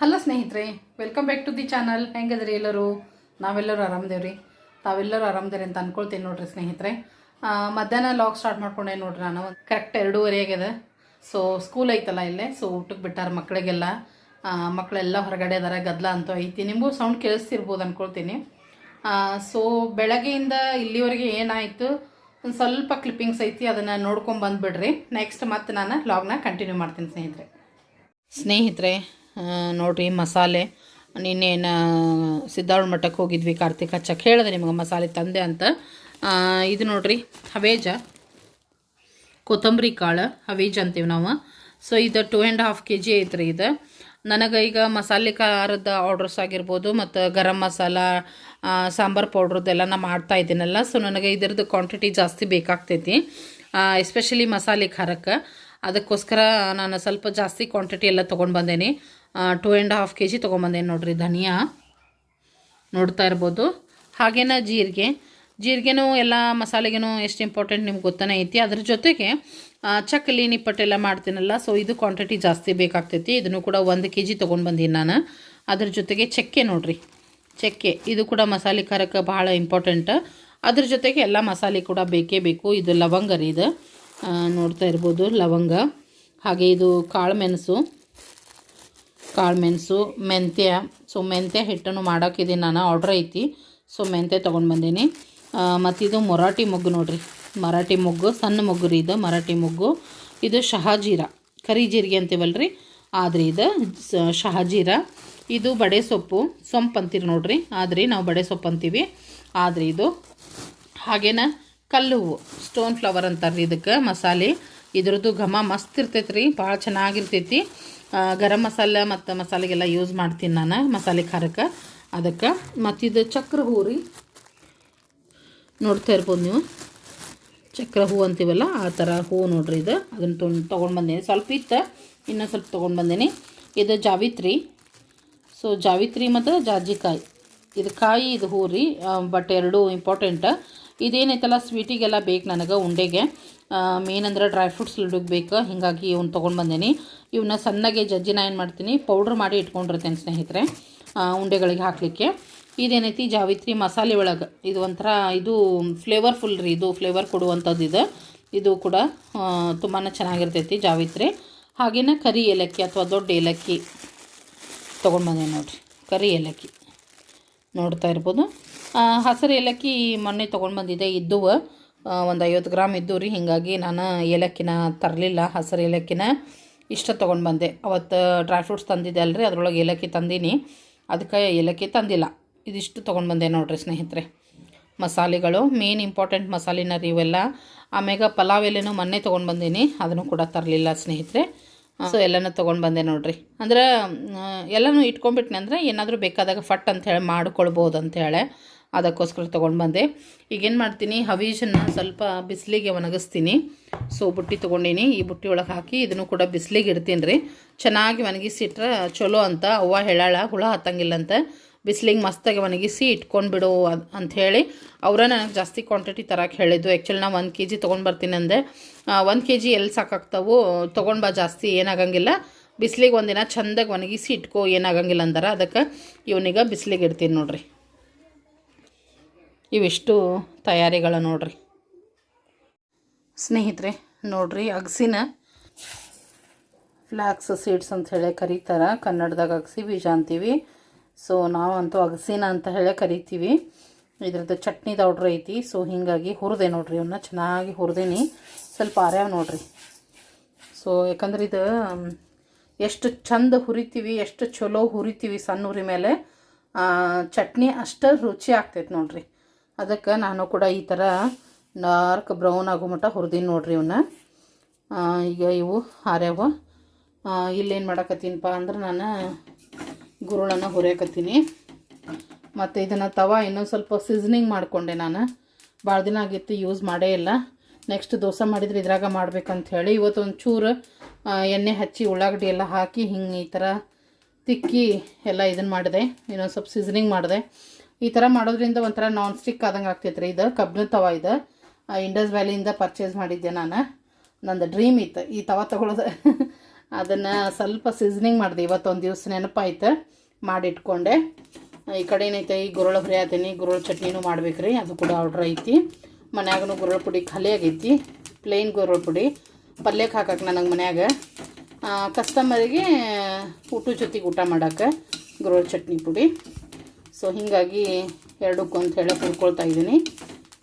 Hello ಸ್ನೇಹಿತರೆ, welcome back to the channel. ಹೆಂಗದ್ರಿ ಎಲ್ಲರೂ? ನಾವೆಲ್ಲರೂ ಆರಾಮದೇವ್ರಿ. ತಾವೆಲ್ಲರೂ ಆರಾಮದೇರಿ ಅಂತ ಅನ್ಕೊಳ್ತೀನಿ ನೋಡ್ರಿ ಸ್ನೇಹಿತರೆ. ಮಧ್ಯಾಹ್ನ ಲಾಗ್ ಸ್ಟಾರ್ಟ್ ಮಾಡ್ಕೊಂಡೆ ನೋಡ್ರಿ. ನಾನು ಕರೆಕ್ಟ್ 2:30 ಆಗ್ಯದ. ಸೊ ಸ್ಕೂಲ್ ಐತಲ್ಲ ಇಲ್ಲೇ, ಸೊ ಊಟಕ್ಕೆ ಬಿಟ್ಟಾರ ಮಕ್ಕಳಿಗೆಲ್ಲ. ಮಕ್ಕಳೆಲ್ಲ ಹೊರಗಡೆ ಅದಾರ, ಗದ್ದಲ ಅಂತೂ ಐತಿ. ನಿಮಗೂ ಸೌಂಡ್ ಕೇಳಿಸ್ತಿರ್ಬೋದು ಅನ್ಕೊಳ್ತೀನಿ. ಸೊ ಬೆಳಗ್ಗೆಯಿಂದ ಇಲ್ಲಿವರೆಗೆ ಏನಾಯಿತು ಒಂದು ಸ್ವಲ್ಪ ಕ್ಲಿಪ್ಪಿಂಗ್ಸ್ ಐತಿ, ಅದನ್ನು ನೋಡ್ಕೊಂಡು ಬಂದುಬಿಡ್ರಿ. ನೆಕ್ಸ್ಟ್ ಮತ್ತೆ ನಾನು ಲಾಗ್ನ ಕಂಟಿನ್ಯೂ ಮಾಡ್ತೀನಿ ಸ್ನೇಹಿತರೆ. ನೋಡಿರಿ, ಮಸಾಲೆ ನಿನ್ನೇನು ಸಿದ್ದಾರ್ಥ ಮಠಕ್ಕೆ ಹೋಗಿದ್ವಿ, ಕಾರ್ತಿಕ್ ಹಚ್ಚಕ್ಕೆ ಹೇಳಿದೆ ನಿಮಗೆ ಮಸಾಲೆ ತಂದೆ ಅಂತ. ಇದು ನೋಡಿರಿ, ಹವೇಜ ಕೊತ್ತಂಬರಿ ಕಾಳು ಹವೇಜ್ ಅಂತೀವಿ ನಾವು. ಸೊ ಇದು 2.5 kg ಐತ್ರಿ. ಇದು ನನಗೆ ಈಗ ಮಸಾಲೆ ಖಾರದ ಆರ್ಡ್ರಸ್ ಆಗಿರ್ಬೋದು ಮತ್ತು ಗರಂ ಮಸಾಲ, ಸಾಂಬಾರು ಪೌಡ್ರದ್ದೆಲ್ಲ ನಾನು ಮಾಡ್ತಾ ಇದ್ದೀನಲ್ಲ. ಸೊ ನನಗೆ ಇದರದ್ದು ಕ್ವಾಂಟಿಟಿ ಜಾಸ್ತಿ ಬೇಕಾಗ್ತೈತಿ, ಎಸ್ಪೆಷಲಿ ಮಸಾಲೆ ಖಾರಕ್ಕೆ. ಅದಕ್ಕೋಸ್ಕರ ನಾನು ಸ್ವಲ್ಪ ಜಾಸ್ತಿ ಕ್ವಾಂಟಿಟಿ ಎಲ್ಲ ತೊಗೊಂಡು ಬಂದೇನಿ. 2.5 kg ತೊಗೊಂಬಂದೇನಿ ನೋಡಿರಿ. ಧನಿಯಾ ನೋಡ್ತಾ ಇರ್ಬೋದು. ಹಾಗೇನ ಜೀರಿಗೆನೂ ಎಲ್ಲ ಮಸಾಲೆಗೂ ಎಷ್ಟು ಇಂಪಾರ್ಟೆಂಟ್ ನಿಮ್ಗೆ ಗೊತ್ತಾನೆ ಐತಿ. ಅದ್ರ ಜೊತೆಗೆ ಚಕ್ಕಲಿ ನಿಪ್ಪಟ್ಟೆಲ್ಲ ಮಾಡ್ತೀನಲ್ಲ, ಸೊ ಇದು ಕ್ವಾಂಟಿಟಿ ಜಾಸ್ತಿ ಬೇಕಾಗ್ತೈತಿ. ಇದನ್ನು ಕೂಡ 1 kg ತೊಗೊಂಡು ಬಂದೀನಿ ನಾನು. ಅದ್ರ ಜೊತೆಗೆ ಚಕ್ಕೆ ನೋಡಿರಿ, ಚಕ್ಕೆ ಇದು ಕೂಡ ಮಸಾಲೆ ಖಾರಕ್ಕೆ ಭಾಳ ಇಂಪಾರ್ಟೆಂಟ್. ಅದ್ರ ಜೊತೆಗೆ ಎಲ್ಲ ಮಸಾಲೆ ಕೂಡ ಬೇಕೇ ಬೇಕು. ಇದು ಲವಂಗ ರೀ, ಇದು ನೋಡ್ತಾ ಇರ್ಬೋದು ಲವಂಗ. ಹಾಗೆ ಇದು ಕಾಳುಮೆಣಸು, ಮೆಂತ್ಯ. ಸೊ ಮೆಂತ್ಯ ಹಿಟ್ಟನ್ನು ಮಾಡೋಕ್ಕಿದ್ದೀನಿ ನಾನು, ಆರ್ಡ್ರ್ ಐತಿ. ಸೊ ಮೆಂತ್ಯ ತೊಗೊಂಡು ಬಂದೀನಿ. ಮತ್ತು ಇದು ಮರಾಠಿ ಮೊಗ್ಗು ನೋಡಿರಿ, ಮರಾಠಿ ಮೊಗ್ಗು ಸಣ್ಣ ಮೊಗ್ಗು ರೀ, ಇದು ಮರಾಠಿ ಮೊಗ್ಗು. ಇದು ಶಹಾಜೀರ, ಕರಿ ಜೀರಿಗೆ ಅಂತೀವಲ್ರಿ, ಆದರೆ ಇದು ಶಹಾಜೀರ. ಇದು ಬಡೆ ಸೊಪ್ಪು ಅಂತೀರಿ ನೋಡಿರಿ, ಆದರೆ ನಾವು ಬಡೆ ಸೊಪ್ಪು ಅಂತೀವಿ, ಆದರೆ ಇದು. ಹಾಗೇನ ಕಲ್ಲು ಹೂವು, ಸ್ಟೋನ್ ಫ್ಲವರ್ ಅಂತಾರೆ ಇದಕ್ಕೆ ಮಸಾಲೆ. ಇದ್ರದ್ದು ಘಮ ಮಸ್ತ್ ಇರ್ತೈತೆ ರೀ, ಭಾಳ ಚೆನ್ನಾಗಿರ್ತೈತಿ. ಗರಂ ಮಸಾಲೆ ಮತ್ತು ಮಸಾಲೆಗೆಲ್ಲ ಯೂಸ್ ಮಾಡ್ತೀನಿ ನಾನು ಮಸಾಲೆ ಖಾರಕ್ಕೆ, ಅದಕ್ಕೆ. ಮತ್ತಿದು ಚಕ್ರ ಹೂ ರೀ, ನೋಡ್ತಾ ಇರ್ಬೋದು ನೀವು, ಚಕ್ರ ಹೂ ಅಂತೀವಲ್ಲ ಆ ಥರ ಹೂ ನೋಡ್ರಿ. ಇದು ಅದನ್ನು ತೊಗೊಂಡು ಬಂದೀನಿ, ಸ್ವಲ್ಪ ಇತ್ತು, ಇನ್ನೂ ಸ್ವಲ್ಪ ತೊಗೊಂಡು ಬಂದೀನಿ. ಇದು ಜಾವಿತ್ರಿ. ಸೊ ಜಾವಿತ್ರಿ ಮತ್ತು ಜಾಜಿಕಾಯಿ, ಇದು ಕಾಯಿ, ಇದು ಹೂ ರೀ. ಬಟ್ ಎರಡೂ ಇಂಪಾರ್ಟೆಂಟ್. ಇದೇನೈತಲ್ಲ ಸ್ವೀಟಿಗೆಲ್ಲ ಬೇಕು ನನಗೆ, ಉಂಡೆಗೆ ಮೇನ್ ಅಂದರೆ ಡ್ರೈ ಫ್ರೂಟ್ಸ್ ಲಡ್ಡುಗೆ ಬೇಕು. ಹೀಗಾಗಿ ಇವ್ನು ತೊಗೊಂಡು ಬಂದೇನಿ. ಇವನ್ನ ಸಣ್ಣಗೆ ಜಜ್ಜಿನ ಏನು ಮಾಡ್ತೀನಿ, ಪೌಡ್ರ್ ಮಾಡಿ ಇಟ್ಕೊಂಡಿರ್ತೇನೆ ಸ್ನೇಹಿತರೆ, ಉಂಡೆಗಳಿಗೆ ಹಾಕಲಿಕ್ಕೆ. ಇದೇನೈತಿ ಜಾವಿತ್ರಿ ಮಸಾಲೆ ಒಳಗೆ, ಇದು ಒಂಥರ ಇದು ಫ್ಲೇವರ್ಫುಲ್ ರೀ, ಇದು ಫ್ಲೇವರ್ ಕೊಡುವಂಥದ್ದು. ಇದು ಕೂಡ ತುಂಬಾ ಚೆನ್ನಾಗಿರ್ತೈತಿ ಜಾವಿತ್ರಿ. ಹಾಗೆಯೇ ಕರಿ ಏಲಕ್ಕಿ ಅಥವಾ ದೊಡ್ಡ ಏಲಕ್ಕಿ ತೊಗೊಂಡು ಬಂದೆ ನೋಡಿರಿ, ಕರಿ ಏಲಕ್ಕಿ ನೋಡ್ತಾ ಇರ್ಬೋದು. ಹಸಿರು ಏಲಕ್ಕಿ ಮೊನ್ನೆ ತೊಗೊಂಡು ಬಂದಿದ್ದೆ, ಇದ್ದವು ಒಂದು 50 ಗ್ರಾಮ್ ಇದ್ದು ರೀ. ಹೀಗಾಗಿ ನಾನು ಏಲಕ್ಕಿನ ತರಲಿಲ್ಲ, ಹಸಿರು ಏಲಕ್ಕಿನ ಇಷ್ಟ ತೊಗೊಂಡು ಬಂದೆ. ಅವತ್ತು ಡ್ರೈ ಫ್ರೂಟ್ಸ್ ತಂದಿದ್ದೆ ಅಲ್ರಿ, ಅದರೊಳಗೆ ಏಲಕ್ಕಿ ತಂದೀನಿ, ಅದಕ್ಕೆ ಏಲಕ್ಕಿ ತಂದಿಲ್ಲ. ಇದಿಷ್ಟು ತೊಗೊಂಡು ಬಂದೆ ನೋಡಿರಿ ಸ್ನೇಹಿತರೆ. ಮಸಾಲೆಗಳು ಮೇನ್ ಇಂಪಾರ್ಟೆಂಟ್ ಮಸಾಲೆನ ರೀ ಇವೆಲ್ಲ. ಆಮ್ಯಾಗ ಪಲಾವ್ ಎಲೆನೂ ಮೊನ್ನೆ ತೊಗೊಂಡು ಬಂದೀನಿ, ಅದನ್ನು ಕೂಡ ತರಲಿಲ್ಲ ಸ್ನೇಹಿತರೆ. ಸೊ ಎಲ್ಲನೂ ತೊಗೊಂಡು ಬಂದೆ ನೋಡಿರಿ. ಅಂದ್ರೆ ಎಲ್ಲನೂ ಇಟ್ಕೊಂಡ್ಬಿಟ್ನಿ ಅಂದರೆ ಏನಾದರೂ ಬೇಕಾದಾಗ ಫಟ್ ಅಂಥೇಳಿ ಮಾಡ್ಕೊಳ್ಬೋದು ಅಂಥೇಳಿ, ಅದಕ್ಕೋಸ್ಕರ ತೊಗೊಂಡು ಬಂದೆ. ಈಗೇನು ಮಾಡ್ತೀನಿ, ಹವೀಜನ್ನು ಸ್ವಲ್ಪ ಬಿಸಿಲಿಗೆ ಒಣಗಿಸ್ತೀನಿ. ಸೊ ಬುಟ್ಟಿ ತೊಗೊಂಡೀನಿ, ಈ ಬುಟ್ಟಿ ಒಳಗೆ ಹಾಕಿ ಇದನ್ನು ಕೂಡ ಬಿಸಿಲಿಗೆ ಇಡ್ತೀನಿ ರೀ. ಚೆನ್ನಾಗಿ ಒಣಗಿಸಿಟ್ರೆ ಚಲೋ ಅಂತ ಅವ್ವ ಹೇಳಾಳ, ಹುಳ ಹತ್ತಂಗಿಲ್ಲ ಅಂತ. ಬಿಸಿಲಿಗೆ ಮಸ್ತಾಗಿ ಒಣಗಿಸಿ ಇಟ್ಕೊಂಡ್ಬಿಡು ಅಂಥೇಳಿ ಅವರ ನನಗೆ ಜಾಸ್ತಿ ಕ್ವಾಂಟಿಟಿ ತರಕ್ಕೆ ಹೇಳಿದ್ದು. ಆ್ಯಕ್ಚುಲಿ ನಾವು 1 kg ತೊಗೊಂಡು ಬರ್ತೀನಿ ಅಂದೆ. 1 kg ಎಲ್ಲಿ ಸಾಕಾಗ್ತಾವು, ತೊಗೊಂಡು ಬಾ, ಜಾಸ್ತಿ ಏನಾಗಂಗಿಲ್ಲ, ಬಿಸಿಲಿಗೆ ಒಂದಿನ ಚೆಂದಾಗಿ ಒಣಗಿಸಿ ಇಟ್ಕೋ, ಏನಾಗಂಗಿಲ್ಲ ಅಂದಾರ. ಅದಕ್ಕೆ ಇವನಿಗೆ ಬಿಸಿಲಿಗೆ ಇಡ್ತೀನಿ ನೋಡಿರಿ. ಇವಿಷ್ಟು ತಯಾರಿಗಳು ನೋಡಿರಿ ಸ್ನೇಹಿತರೆ. ನೋಡಿರಿ, ಅಗಸಿನ ಫ್ಲ್ಯಾಕ್ಸ್ ಸೀಡ್ಸ್ ಅಂತ ಹೇಳಿ ಕರೀತಾರೆ, ಕನ್ನಡದಾಗ ಅಗಸಿ ಬೀಜ ಅಂತೀವಿ. ಸೊ ನಾವಂತೂ ಅಗಸಿನ ಅಂತ ಹೇಳಿ ಕರಿತೀವಿ. ಇದ್ರದ್ದು ಚಟ್ನಿದ ಆರ್ಡ್ರ್ ಐತಿ. ಸೊ ಹೀಗಾಗಿ ಹುರಿದೆ ನೋಡಿರಿ, ಇವನ್ನ ಚೆನ್ನಾಗಿ ಹುರಿದೇನಿ, ಸ್ವಲ್ಪ ಆರ್ಯಾವ ನೋಡಿರಿ. ಸೊ ಯಾಕಂದ್ರೆ ಇದು ಎಷ್ಟು ಚಂದ ಹುರಿತೀವಿ, ಎಷ್ಟು ಚಲೋ ಹುರಿತೀವಿ ಸಣ್ಣ ಉರಿ ಮೇಲೆ, ಚಟ್ನಿ ಅಷ್ಟು ರುಚಿ ಆಗ್ತೈತೆ ನೋಡಿರಿ. ಅದಕ್ಕೆ ನಾನು ಕೂಡ ಈ ಥರ ಡಾರ್ಕ್ ಬ್ರೌನ್ ಆಗೋ ಮಟ್ಟ ಹುರಿದೀನಿ ನೋಡಿರಿ ಇವನ್ನ. ಈಗ ಇವು ಆರ್ಯಾವ. ಇಲ್ಲೇನು ಮಾಡಕತ್ತೀನಪ್ಪ ಅಂದ್ರೆ ನಾನು ಗುರುಳನ್ನು ಹುರಿಯಕತ್ತೀನಿ. ಮತ್ತು ಇದನ್ನು ತವಾ ಇನ್ನೊಂದು ಸ್ವಲ್ಪ ಸೀಸನಿಂಗ್ ಮಾಡಿಕೊಂಡೆ ನಾನು. ಭಾಳ ದಿನ ಆಗಿತ್ತು ಯೂಸ್ ಮಾಡೇ ಇಲ್ಲ. ನೆಕ್ಸ್ಟ್ ದೋಸೆ ಮಾಡಿದರೆ ಇದ್ರಾಗ ಮಾಡ್ಬೇಕಂತ ಹೇಳಿ ಇವತ್ತು ಒಂದು ಚೂರು ಎಣ್ಣೆ ಹಚ್ಚಿ ಉಳ್ಳಾಗಡ್ಡಿ ಎಲ್ಲ ಹಾಕಿ ಹಿಂಗೆ ಈ ಥರ ತಿಕ್ಕಿ ಎಲ್ಲ ಇದನ್ನು ಮಾಡಿದೆ. ಇನ್ನೊಂದು ಸ್ವಲ್ಪ ಸೀಸನಿಂಗ್ ಮಾಡಿದೆ. ಈ ಥರ ಮಾಡೋದ್ರಿಂದ ಒಂಥರ ನಾನ್ ಸ್ಟಿಕ್ ಆದಂಗೆ ಆಗ್ತೈತೆ ರೀ. ಇದು ಕಬ್ಬಿಣ ತವ, ಇದು ಇಂಡಸ್ ವ್ಯಾಲಿಯಿಂದ ಪರ್ಚೇಸ್ ಮಾಡಿದ್ದೆ ನಾನು. ನಂದು ಡ್ರೀಮ್ ಇತ್ತು ಈ ತವ ತೊಗೊಳೋದು. ಅದನ್ನು ಸ್ವಲ್ಪ ಸೀಸನಿಂಗ್ ಮಾಡಿದೆ. ಇವತ್ತೊಂದು ದಿವಸ ನೆನಪಾಯ್ತು, ಮಾಡಿಟ್ಕೊಂಡೆ. ಈ ಕಡೆ ಏನೈತೆ, ಈ ಗುರಳ ಹುರಿ ಆತೀನಿ, ಗುರಳ ಚಟ್ನಿನೂ ಮಾಡ್ಬೇಕ್ರಿ, ಅದು ಕೂಡ ಆರ್ಡ್ರ್ ಐತಿ. ಮನ್ಯಾಗೂ ಗುರಳ ಪುಡಿ ಖಾಲಿ ಆಗೈತಿ, ಪ್ಲೇನ್ ಗುರಳ ಪುಡಿ ಪಲ್ಯಕ್ಕೆ ಹಾಕಕ್ಕೆ ನನಗೆ ಮನ್ಯಾಗ. ಕಸ್ಟಮರಿಗೆ ಊಟದ ಜೊತೆಗೆ ಊಟ ಮಾಡೋಕ್ಕೆ ಗುರಳ ಚಟ್ನಿ ಪುಡಿ. ಸೊ ಹೀಗಾಗಿ ಎರಡಕ್ಕೂ ಅಂತ ಹೇಳಿ ಹುರ್ಕೊಳ್ತಾ ಇದ್ದೀನಿ.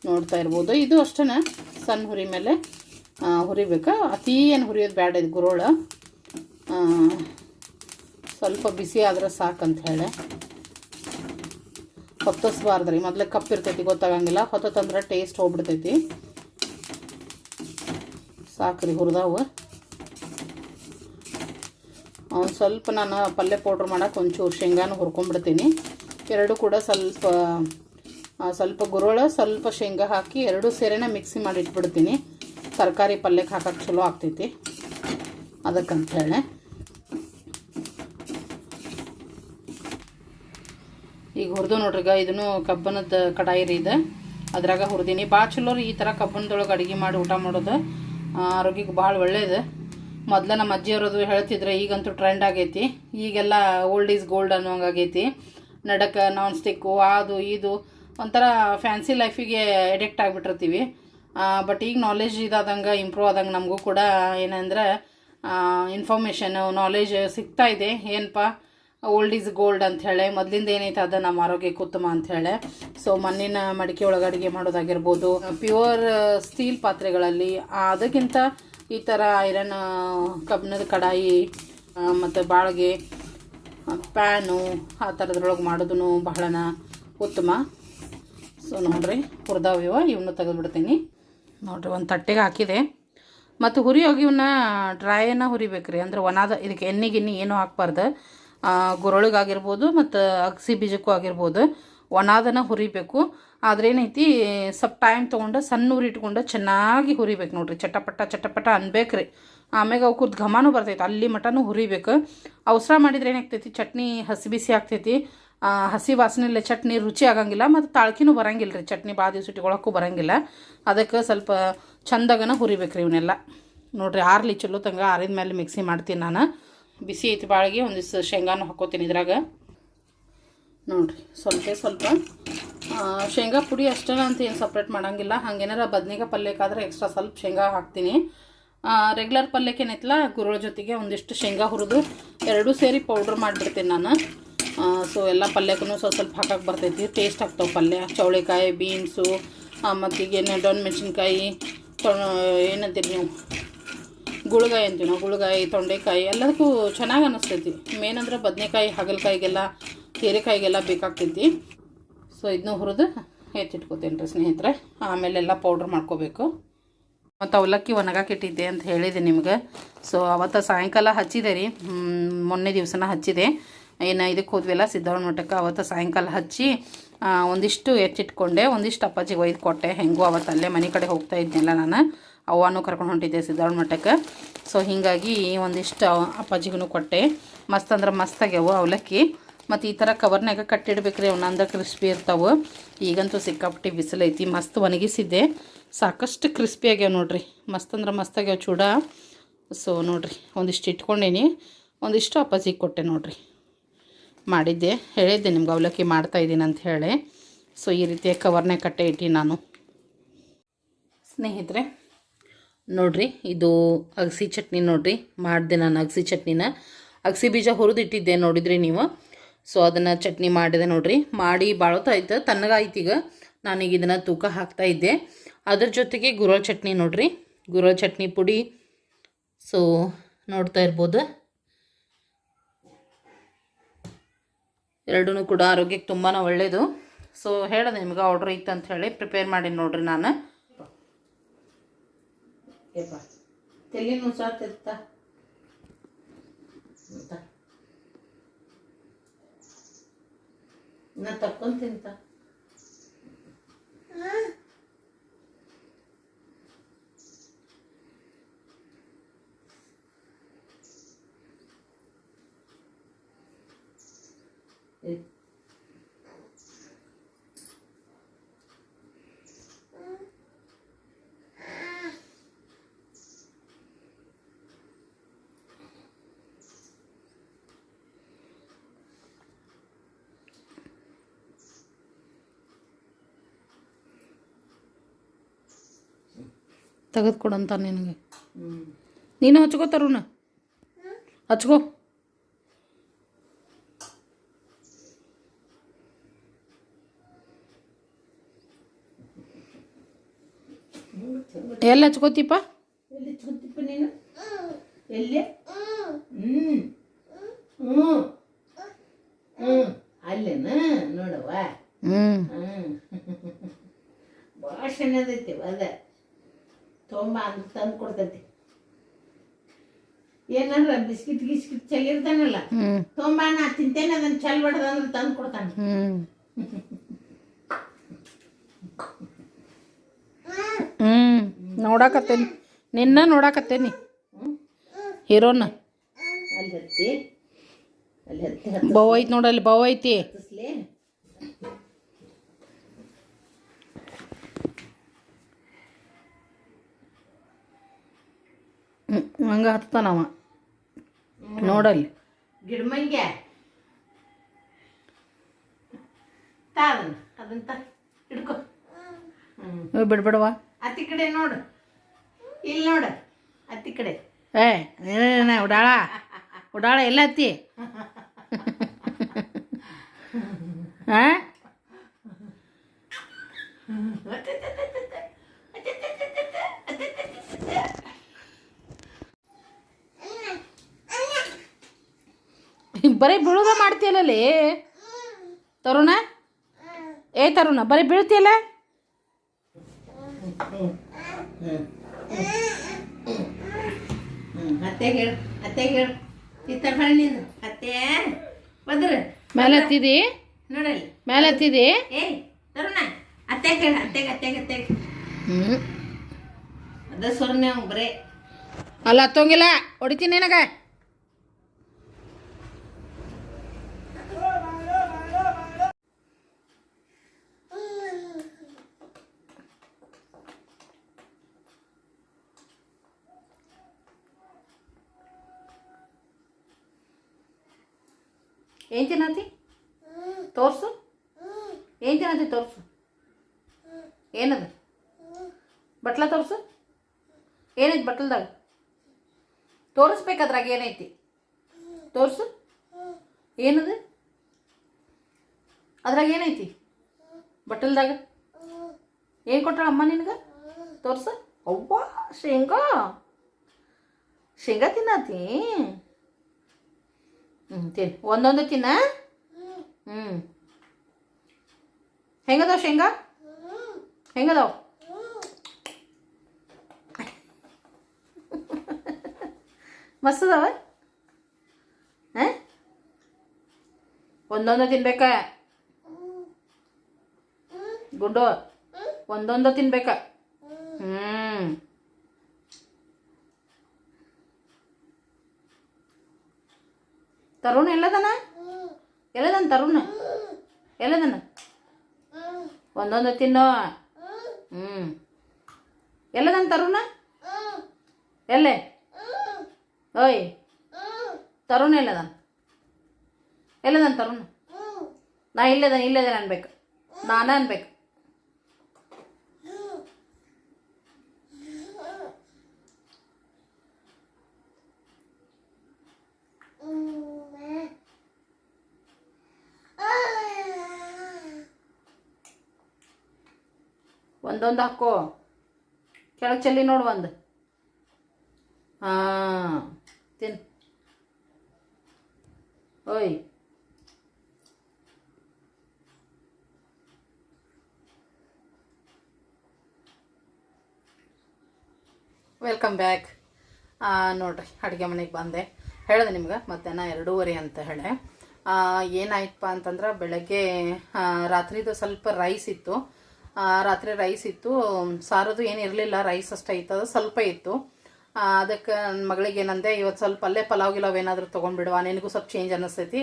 ನೋಡ್ತಾ ಇರ್ಬೋದು. ಇದು ಅಷ್ಟೇ ಸಣ್ಣ ಹುರಿ ಮೇಲೆ ಹುರಿಬೇಕು. ಅತೀ ಏನು ಹುರಿಯೋದು ಬೇಡ. ಇದು ಗುರೋಳ ಸ್ವಲ್ಪ ಬಿಸಿ ಆದ್ರೆ ಸಾಕಂತ ಹೇಳಿ ಹೊತ್ತಿಸ್ಬಾರ್ದ್ರಿ. ಮೊದಲೇ ಕಪ್ಪಿರ್ತೈತಿ, ಗೊತ್ತಾಗಂಗಿಲ್ಲ. ಹೊತ್ತಂದ್ರೆ ಟೇಸ್ಟ್ ಹೋಗ್ಬಿಡ್ತೈತಿ. ಸಾಕ್ರಿ ಹುರಿದಾವು. ಒಂದು ಸ್ವಲ್ಪ ನಾನು ಪಲ್ಯ ಪೌಡ್ರ್ ಮಾಡೋಕೆ ಒಂಚೂರು ಶೇಂಗಾನು ಹುರ್ಕೊಂಡ್ಬಿಡ್ತೀನಿ. ಎರಡು ಕೂಡ ಸ್ವಲ್ಪ ಗುರೋಳ ಸ್ವಲ್ಪ ಶೇಂಗಾ ಹಾಕಿ ಎರಡು ಸೇರಿನ ಮಿಕ್ಸಿ ಮಾಡಿ ಇಟ್ಬಿಡ್ತೀನಿ. ತರಕಾರಿ ಪಲ್ಯಕ್ಕೆ ಹಾಕಕ್ಕೆ ಚಲೋ ಆಗ್ತೈತಿ, ಅದಕ್ಕಂತ ಹೇಳಿ. ಈಗ ಹುರಿದು ನೋಡ್ರಿಗ, ಇದನ್ನು ಕಬ್ಬನದ ಕಡಾಯಿ ರೀ ಇದೆ, ಅದ್ರಾಗ ಹುರಿದೀನಿ. ಭಾಳ ಚಲೋ ರೀ ಈ ಥರ ಕಬ್ಬನದೊಳಗೆ ಅಡುಗೆ ಮಾಡಿ ಊಟ ಮಾಡೋದು, ಆರೋಗ್ಯಕ್ಕೆ ಭಾಳ ಒಳ್ಳೇದು. ಮೊದಲು ನಮ್ಮ ಅಜ್ಜಿಯವರದು ಹೇಳ್ತಿದ್ರೆ, ಈಗಂತೂ ಟ್ರೆಂಡ್ ಆಗೈತಿ. ಈಗೆಲ್ಲ ಓಲ್ಡ್ ಈಸ್ ಗೋಲ್ಡ್ ಅನ್ನೋಂಗಾಗೈತಿ. ನಡಕ್ಕೆ ನಾನ್ ಸ್ಟಿಕ್ಕು ಅದು ಇದು ಒಂಥರ ಫ್ಯಾನ್ಸಿ ಲೈಫಿಗೆ ಎಡಿಕ್ಟ್ ಆಗಿಬಿಟ್ಟಿರ್ತೀವಿ. ಬಟ್ ಈಗ ನಾಲೆಜ್ ಇದಾದಂಗೆ ಇಂಪ್ರೂವ್ ಆದಂಗೆ ನಮಗೂ ಕೂಡ ಏನಂದ್ರೆ ಇನ್ಫಾರ್ಮೇಷನು ನಾಲೆಜ್ ಸಿಗ್ತಾ ಇದೆ. ಏನಪ್ಪ ಓಲ್ಡ್ ಈಸ್ ಗೋಲ್ಡ್ ಅಂಥೇಳಿ, ಮೊದಲಿಂದ ಏನೈತೆ ಅದು ನಮ್ಮ ಆರೋಗ್ಯಕ್ಕೆ ಉತ್ತಮ ಅಂಥೇಳಿ. ಸೊ ಮಣ್ಣಿನ ಮಡಿಕೆ ಒಳಗೆ ಅಡುಗೆ ಮಾಡೋದಾಗಿರ್ಬೋದು, ಪ್ಯೂರ್ ಸ್ಟೀಲ್ ಪಾತ್ರೆಗಳಲ್ಲಿ, ಅದಕ್ಕಿಂತ ಈ ಥರ ಐರನ್ ಕಬ್ಬಿಣದ ಕಡಾಯಿ ಮತ್ತು ಬಾಳಿಗೆ ಪ್ಯಾನು ಆ ಥರದ್ರೊಳಗೆ ಮಾಡೋದು ಬಹಳನ ಉತ್ತಮ. ಸೊ ನೋಡಿರಿ ಹುರಿದಾವಿವ, ಇವನ್ನ ತೆಗೆದುಬಿಡ್ತೀನಿ. ನೋಡಿರಿ ಒಂದು ತಟ್ಟೆಗೆ ಹಾಕಿದೆ. ಮತ್ತು ಹುರಿಯೋಗಿ ಇವನ್ನ ಡ್ರೈನ ಹುರಿಬೇಕ್ರಿ, ಅಂದ್ರೆ ಒಣದ. ಇದಕ್ಕೆ ಎಣ್ಣೆ ಗಿಣ್ಣೆ ಏನೂ ಹಾಕ್ಬಾರ್ದು. ಗುರಳಿಗಾಗಿರ್ಬೋದು ಮತ್ತು ಅಗಸಿ ಬೀಜಕ್ಕೂ ಆಗಿರ್ಬೋದು ಒಣದನ ಹುರಿಬೇಕು. ಆದ್ರೆ ಏನೈತಿ, ಸ್ವಲ್ಪ ಟೈಮ್ ತೊಗೊಂಡು ಸಣ್ಣ ಉರಿ ಇಟ್ಕೊಂಡು ಚೆನ್ನಾಗಿ ಹುರಿಬೇಕು ನೋಡಿರಿ. ಚಟಪಟ ಚಟಪಟ ಅನ್ಬೇಕ್ರಿ. ಆಮ್ಯಾಗ ಅವ್ಕುರ್ದು ಘಮನೂ ಬರ್ತೈತೆ, ಅಲ್ಲಿ ಮಟನೂ ಹುರಿಬೇಕು. ಅವಸರ ಮಾಡಿದ್ರೆ ಏನಾಗ್ತೈತಿ, ಚಟ್ನಿ ಹಸಿ ಬಿಸಿ ಆಗ್ತೈತಿ, ಹಸಿ ವಾಸನೆಲ್ಲ ಚಟ್ನಿ ರುಚಿ ಆಗಂಗಿಲ್ಲ, ಮತ್ತು ತಾಳ್ಕಿನೂ ಬರಂಗಿಲ್ಲ ರೀ. ಚಟ್ನಿ ಭಾಳ ದಿವಸ ಇಟ್ಕೊಳಕ್ಕೂ ಬರಂಗಿಲ್ಲ. ಅದಕ್ಕೆ ಸ್ವಲ್ಪ ಚಂದಾಗನ ಹುರಿಬೇಕು ರೀ ಇವನ್ನೆಲ್ಲ. ನೋಡಿರಿ ಆರ್ಲಿ ಚಲೋ ತಂಗ, ಆರಿದ ಮೇಲೆ ಮಿಕ್ಸಿ ಮಾಡ್ತೀನಿ ನಾನು. ಬಿಸಿ ಐತಿ ಬಾಳಿಗೆ, ಒಂದಿಷ್ಟು ಶೇಂಗಾನು ಹಾಕ್ಕೋತೀನಿ ಇದ್ರಾಗ. ನೋಡಿರಿ ಸ್ವಲ್ಪ ಶೇಂಗಾ ಪುಡಿ ಅಷ್ಟೇ ಅಂತ ಏನು ಸಪ್ರೇಟ್ ಮಾಡೋಂಗಿಲ್ಲ. ಹಾಗೇನಾರ ಬದ್ನಿಕಾಯಿ ಪಲ್ಯಕ್ಕಾದ್ರೆ ಎಕ್ಸ್ಟ್ರಾ ಸ್ವಲ್ಪ ಶೇಂಗಾ ಹಾಕ್ತೀನಿ. ರೆಗ್ಯುಲರ್ ಪಲ್ಯಕ್ಕೆ ಏನೈತಲ್ಲ, ಗುರುಳ ಜೊತೆಗೆ ಒಂದಿಷ್ಟು ಶೇಂಗಾ ಹುರಿದು ಎರಡೂ ಸೇರಿ ಪೌಡ್ರ್ ಮಾಡಿಬಿಡ್ತೀನಿ ನಾನು. ಸೊ ಎಲ್ಲ ಪಲ್ಯಕ್ಕೂ ಸ್ವಲ್ಪ ಹಾಕಕ್ಕೆ ಬರ್ತೈತಿ, ಟೇಸ್ಟ್ ಆಗ್ತಾವೆ ಪಲ್ಯ. ಚೌಳಿಕಾಯಿ, ಬೀನ್ಸು, ಮತ್ತು ಈಗೇನು ಡೊಣ್ ಮೆಣಸಿನ್ಕಾಯಿ, ಏನಂತೀರಿ ನೀವು, ಗುಳ್ಗಾಯಿ ಅಂತೀವಿ ನಾವು, ಗುಳ್ಗಾಯಿ, ತೊಂಡೆಕಾಯಿ ಎಲ್ಲದಕ್ಕೂ ಚೆನ್ನಾಗಿ ಅನ್ನಿಸ್ತೈತಿ. ಮೇನ್ ಅಂದ್ರೆ ಬದನೆಕಾಯಿ, ಹಾಗಲಕಾಯಿಗೆಲ್ಲ, ಹೀರೆಕಾಯಿಗೆಲ್ಲ ಬೇಕಾಗ್ತೈತಿ. ಸೊ ಇದನ್ನೂ ಹುರಿದು ಎತ್ತಿಟ್ಕೋತೀನಿ ರೀ ಸ್ನೇಹಿತರೆ. ಆಮೇಲೆಲ್ಲ ಪೌಡ್ರ್ ಮಾಡ್ಕೋಬೇಕು. ಮತ್ತು ಅವಲಕ್ಕಿ ಒಣಗಾಕಿಟ್ಟಿದ್ದೆ ಅಂತ ಹೇಳಿದೆ ನಿಮ್ಗೆ. ಸೊ ಅವತ್ತು ಸಾಯಂಕಾಲ ಹಚ್ಚಿದೆ ರೀ, ಮೊನ್ನೆ ದಿವಸನ ಹಚ್ಚಿದೆ. ಏನು ಇದಕ್ಕೆ ಹೋದ್ವಿಲ್ಲ ಸಿದ್ಧಾವಣ ಮಠಕ್ಕೆ, ಅವತ್ತು ಸಾಯಂಕಾಲ ಹಚ್ಚಿ ಒಂದಿಷ್ಟು ಎತ್ತಿಟ್ಕೊಂಡೆ, ಒಂದಿಷ್ಟು ಅಪ್ಪಾಜಿಗೆ ಒಯ್ದು ಕೊಟ್ಟೆ. ಹೆಂಗೂ ಅವತ್ತು ಅಲ್ಲೇ ಮನೆ ಕಡೆ ಹೋಗ್ತಾ ಇದ್ನೆಲ್ಲ ನಾನು, ಅವ್ವನೂ ಕರ್ಕೊಂಡು ಹೊಂಟಿದ್ದೆ ಸಿದ್ಧಾವಣ ಮಠಕ್ಕೆ. ಸೊ ಹೀಗಾಗಿ ಒಂದಿಷ್ಟು ಅಪ್ಪಾಜಿಗೂ ಕೊಟ್ಟೆ. ಮಸ್ತ್ ಅಂದ್ರೆ ಮಸ್ತ್ ಆಗ್ಯಾವು ಅವಲಕ್ಕಿ. ಮತ್ತು ಈ ಥರ ಕವರ್ನಾಗ ಕಟ್ಟಿಡ್ಬೇಕ್ರಿ, ಅವನ್ನ ಅಂದ್ರೆ ಕ್ರಿಸ್ಪಿ ಇರ್ತಾವೆ. ಈಗಂತೂ ಸಿಕ್ಕಾಪಟ್ಟಿ ಬಿಸಿಲೈತಿ, ಮಸ್ತ್ ಒಣಗಿಸಿದ್ದೆ, ಸಾಕಷ್ಟು ಕ್ರಿಸ್ಪಿ ಆಗ್ಯಾವ ನೋಡ್ರಿ. ಮಸ್ತ್ ಅಂದ್ರೆ ಮಸ್ತ್ ಆಗ್ಯಾವ ಚೂಡ. ಸೊ ನೋಡಿರಿ ಒಂದಿಷ್ಟು ಇಟ್ಕೊಂಡೀನಿ, ಒಂದಿಷ್ಟು ಅಪ್ಪಾಜಿಗೆ ಕೊಟ್ಟೆ ನೋಡಿರಿ. ಮಾಡಿದ್ದೆ, ಹೇಳಿದ್ದೆ ನಿಮ್ಗೆ ಅವಲಕ್ಕಿ ಮಾಡ್ತಾಯಿದ್ದೀನಿ ಅಂತ ಹೇಳಿ. ಸೊ ಈ ರೀತಿಯ ಕವರ್ನಾಗ ಕಟ್ಟೆ ಇಟ್ಟು ನಾನು. ಸ್ನೇಹಿತರೆ ನೋಡಿರಿ, ಇದು ಅಗಸಿ ಚಟ್ನಿ ನೋಡಿರಿ ಮಾಡಿದೆ ನಾನು. ಅಗಸಿ ಚಟ್ನಿನ ಅಗಸಿ ಬೀಜ ಹುರಿದಿಟ್ಟಿದ್ದೆ ನೋಡಿದ್ರಿ ನೀವು. ಸೊ ಅದನ್ನು ಚಟ್ನಿ ಮಾಡಿದೆ ನೋಡಿರಿ. ಮಾಡಿ ಬಾಳೋತಾಯ್ತು, ತಣ್ಣಗಾಯ್ತು. ಈಗ ನಾನೀಗ ಇದನ್ನು ತೂಕ ಹಾಕ್ತಾಯಿದ್ದೆ. ಅದ್ರ ಜೊತೆಗೆ ಗುರಳ ಚಟ್ನಿ ನೋಡಿರಿ, ಗುರಳ ಚಟ್ನಿ ಪುಡಿ. ಸೊ ನೋಡ್ತಾ ಇರ್ಬೋದು, ಎರಡೂ ಕೂಡ ಆರೋಗ್ಯಕ್ಕೆ ತುಂಬಾ ಒಳ್ಳೆಯದು. ಸೊ ಹೇಳಿದೆ ನಿಮ್ಗೆ ಆರ್ಡ್ರ್ ಇತ್ತು ಅಂತ ಹೇಳಿ ಪ್ರಿಪೇರ್ ಮಾಡಿ ನೋಡಿರಿ ನಾನು. ತೆಲಿನೂ ಸಾತಿರ್ತ ನಾ ತಕ್ಕೊಂಡು ತಿಂತ. ತೆಗೆದುಕೊಡಂತ ನಿನಗೆ. ನೀನು ಹಚ್ಕೋ ತರುಣ, ಹಚ್ಕೋ. ಎಲ್ಲಿ ಹಚ್ಕೋತಿಪ್ಪ? ಎಲ್ಲಿ ಹಚ್ಕೋತಿಪ್ಪ ನೀನು? ಎಲ್ಲಿ? ಹ್ಞೂ ಅಲ್ಲೇನ ನೋಡವ್ವ. ಭಾಳ ಚೆನ್ನಾಗೈತಿ ಅದ. ತೊಂಬ ಅಂತ ತಂದು ಕೊಡ್ತೈತಿ. ಏನಾರ ಬಿಸ್ಕಿಟ್ ಗಿಸ್ಕಿಟ್ ಚೆಲ್ಲಿರ್ತಾನಲ್ಲ, ತೊಂಬ ನಾ ತಿಂತೇನೆ ಅದನ್ನ ಚೆಲ್ಬಾರ್ದು ಅಂದ್ರೆ ತಂದು ಕೊಡ್ತಾನೆ. ನೋಡಾಕತ್ತೇನಿ, ನಿನ್ನ ನೋಡಾಕತ್ತೇನಿ ಹೀರೋನ. ಅಲ್ಲಿ ಹತ್ತಿ ಬವ್ ಐತಿ ನೋಡಲ್ಲಿ, ಬವ್ ಐತಿ. ಹತ್ತಿಸ್ಲಿ. ಹಂಗ ಹತ್ತಾನವ ನೋಡಲ್ಲಿ. ಗಿಡಮಂಗ್ಯ ಅದನ್ನ ಹಿಡ್ಕೊ. ಬಿಡ್ಬಿಡವಾ ಅತ್ತಿ ಕಡೆ ನೋಡು, ಇಲ್ಲಿ ನೋಡು ಅತ್ತಿ ಕಡೆ. ಉಡಾಳ ಉಡಾಳ ಎಲ್ಲ ಹತ್ತಿ. ಬರೀ ಬೀಳೋದ ಮಾಡ್ತೀಯಲ್ಲೇ ತರುಣ. ತರುಣ ಬರೀ ಬೀಳ್ತೀಯಲ್ಲ. ಅತ್ತೆಗೆ ಹೇಳು, ಅತ್ತೆಗೆ ಹೇಳು, ಚಿತ್ತ ಹಣ್ಣಿಂದು ಅತ್ತೆ ಬದ್ರ ಮೇಲೆ ಹತ್ತಿದಿ ನೋಡಲ್ಲಿ, ಮೇಲೆ ಹತ್ತಿದಿ. ತರುಣ ಅತ್ತೆಗೆ ಹೇಳು, ಅತ್ತೆಗೆ ಅತ್ತೆಗೆ ಅತ್ತೆಗೆ. ಅದ ಸೊರ್ನೆ ಅವ್ ಬರೇ ಅಲ್ಲ ಹತ್ತೋಂಗಿಲ್ಲ, ಹೊಡಿತೀನಿ ನಿನಗ. ಏನ್ ತಿನ್ನತಿ ತೋರ್ಸು, ಏನ್ ತಿನ್ನತಿ ತೋರ್ಸು. ಏನದು ಬಟ್ಲ ತೋರ್ಸು, ಏನೈತಿ ಬಟ್ಲದಾಗ ತೋರಿಸ್ಬೇಕಾದ್ರಾಗ ಏನೈತಿ ತೋರ್ಸು. ಏನದು ಅದ್ರಾಗ ಏನೈತಿ ಬಟ್ಟಲ್ದಾಗ? ಏನು ಕೊಟ್ಟಾಳ ಅಮ್ಮ ನಿನಗೆ ತೋರ್ಸು. ಅವ್ವ ಶೇಂಗಾ, ಶೇಂಗಾ ತಿನ್ನತಿ. ತಿನ್, ಒಂದೊಂದು ತಿನ್ನ. ಹೆಂಗದಾವ ಶೇಂಗಾ? ಹೆಂಗದಾವ? ಮಸ್ತ್ ಅದಾವ. ಒಂದೊಂದು ತಿನ್ಬೇಕ ಗುಡ್ಡು, ಒಂದೊಂದು ತಿನ್ಬೇಕ. ತರುಣ ಎಲ್ಲದನ? ಎಲ್ಲದನ ತರುಣ? ಎಲ್ಲದನ? ಒಂದೊಂದು ತಿನ್ನೋ. ಎಲ್ಲದನ ತರುಣ? ಎಲ್ಲೇ ಓಯ್ ತರುಣ ಎಲ್ಲದನ? ಎಲ್ಲದನ ತರುಣ? ನಾ ಇಲ್ಲದನ ಇಲ್ಲದನ ಅನ್ಬೇಕು, ನಾನ ಅನ್ಬೇಕು. ಒಂದೊಂದು ಹಾಕೋ, ಕೆಳಗೆ ಚೆಲ್ಲಿ ನೋಡು ಒಂದು. ತಿನ್ ಓಯ್. Welcome back. ನೋಡ್ರಿ ಅಡುಗೆ ಮನೆಗೆ ಬಂದೆ. ಹೇಳಿದೆ ನಿಮ್ಗೆ ಮಧ್ಯಾಹ್ನ 2:30 ಅಂತ ಹೇಳಿ. ಏನಾಯ್ತಪ್ಪ ಅಂತಂದ್ರೆ ಬೆಳಗ್ಗೆ ರಾತ್ರಿದು ಸ್ವಲ್ಪ ರೈಸ್ ಇತ್ತು. ರಾತ್ರಿ ರೈಸ್ ಇತ್ತು, ಸಾರದು ಏನು ಇರಲಿಲ್ಲ, ರೈಸ್ ಅಷ್ಟೇ ಇತ್ತು, ಅದು ಸ್ವಲ್ಪ ಇತ್ತು. ಅದಕ್ಕೆ ನನ್ನ ಮಗಳಿಗೆ ಏನಂದೆ, ಇವತ್ತು ಸ್ವಲ್ಪ ಅಲ್ಲೇ ಪಲಾವ್ ಗಿಲಾವ್ ಏನಾದರೂ ತೊಗೊಂಡ್ಬಿಡುವ, ನಿನಗೂ ಸ್ವಲ್ಪ ಚೇಂಜ್ ಅನ್ನಿಸ್ತೈತಿ,